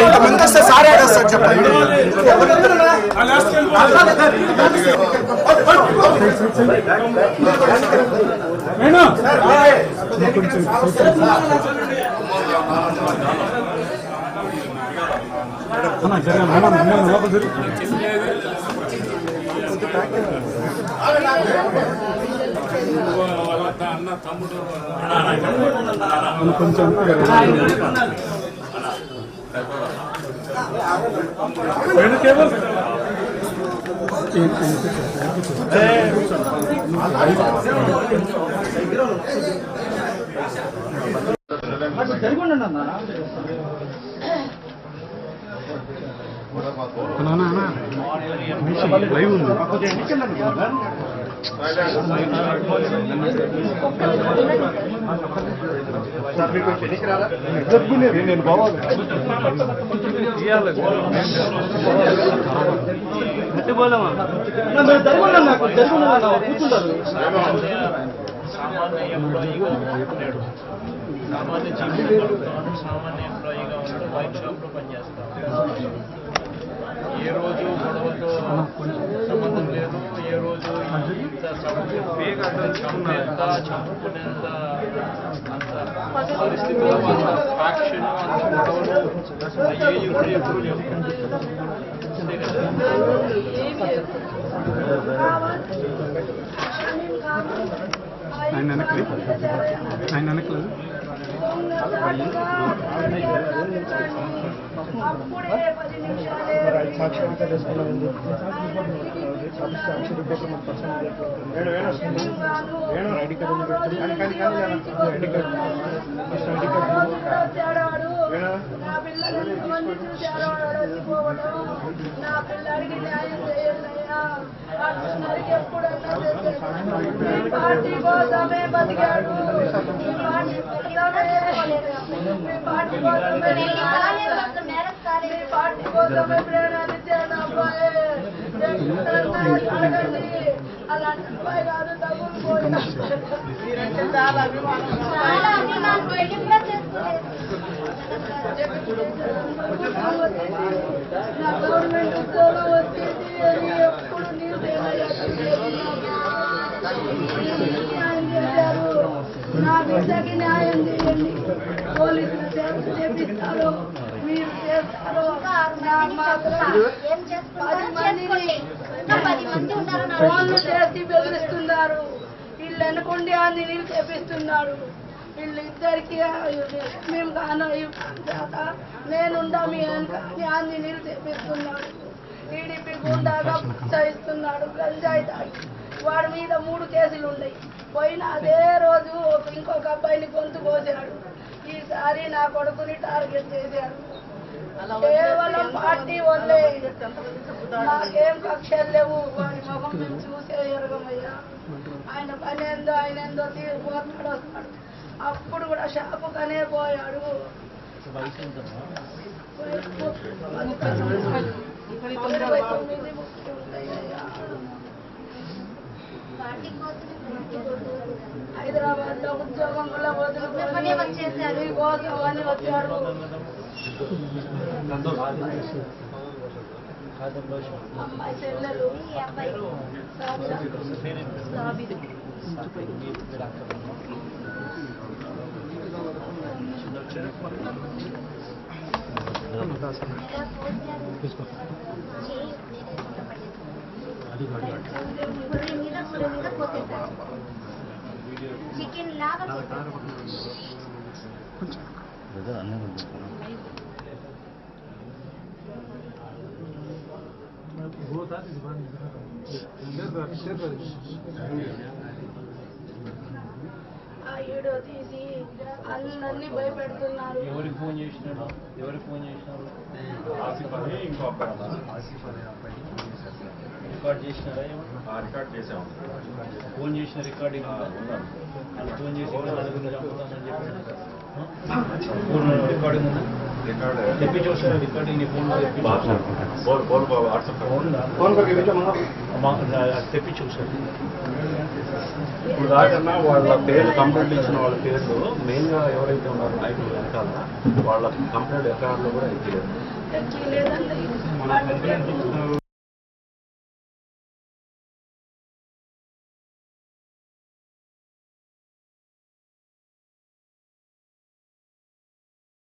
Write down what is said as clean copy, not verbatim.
ఇంతమంది వస్తే సారే ఆడేస్తారు చెప్పండి. కొంచెం లైవ్ ఉంది. నేను బావాలి సామాన్య జీవితంలో సామాన్య ఎంప్లాయీగా ఉన్నాడు. వైన్ షాప్లో పనిచేస్తాడు. ఏ రోజు గొడవతో సంబంధం లేదు. ఏ రోజు ఇంత చంపేంత చంపుకునేంత అంత పరిస్థితుల్లో అంత ఫ్యాక్షన్ అంత గొడవలు అయ్యేవి కూడా ఎప్పుడు లేవు. అంతే కదా. ఆయన వెనకలేదు సాక్షాత్గా చేసుకున్నామండి. ఐడి కార్డు గవర్నమెంట్ ఉద్యోగం వచ్చేసి ఎప్పుడు న్యాయం చేశారు. నా బిడ్డకి న్యాయం చేయండి. పోలీసులు చేపిస్తారు, మీరు చేస్తారు. ఫోన్లు చేసి బెదిరిస్తున్నారు. వీళ్ళు వెనకుండి అన్ని నీళ్ళు చేపిస్తున్నాడు. వీళ్ళిద్దరికి మేము కాను నేనుండా మీ వెనక అన్ని నీళ్ళు చేపిస్తున్నాడు. టీడీపీ గుండాగా ప్రోత్సహిస్తున్నాడు. గంజాయి తాగి వాడి మీద 3 కేసులు ఉన్నాయి. పోయిన అదే రోజు ఇంకొక అబ్బాయిని గొంతు కోసాడు. ఈసారి నా కొడుకుని టార్గెట్ చేశాడు. కేవలం పార్టీ వల్లే, నాకేం కక్షలు లేవు. వాడి ముఖం మేము చూసే ఎరగమయ్యా. ఆయన పని ఏందో ఆయన ఏందో పోతాడు వస్తాడు. అప్పుడు కూడా షాపుకనే పోయాడు. హైదరాబాద్ లో ఉద్యోగం కూడా వదులుకొని కోసం అని వచ్చాడు. అమ్మాయి చెల్లెలు చికెన్ లాగా వీడియో తీసి అందరినీ భయపెడుతున్నారు. ఎవరికి ఫోన్ చేసినారు? ఎవరికి ఫోన్ చేసినారు? రికార్డ్ చేసినారా? రికార్డ్ చేసాము. ఫోన్ చేసిన రికార్డింగ్ ఉన్నాను. ఫోన్ చేసి నలుగురిని చంపుతామని చెప్పాను. ఫోన్ రికార్డింగ్ ఉందా? రికార్డ్ తెప్పి చూసారా రికార్డింగ్? నీ ఫోన్లో తెప్పి వాట్సాప్ తెప్పి చూసారు. ఇప్పుడు దాకన్నా వాళ్ళ పేర్లు కంప్లైంట్ ఇచ్చిన వాళ్ళ పేర్లు మెయిన్గా ఎవరైతే ఉన్నారో నాయకులు వెనకాల వాళ్ళ కంప్లైంట్ ఎఫ్ఐఆర్లో కూడా ఇచ్చేది. లేదండి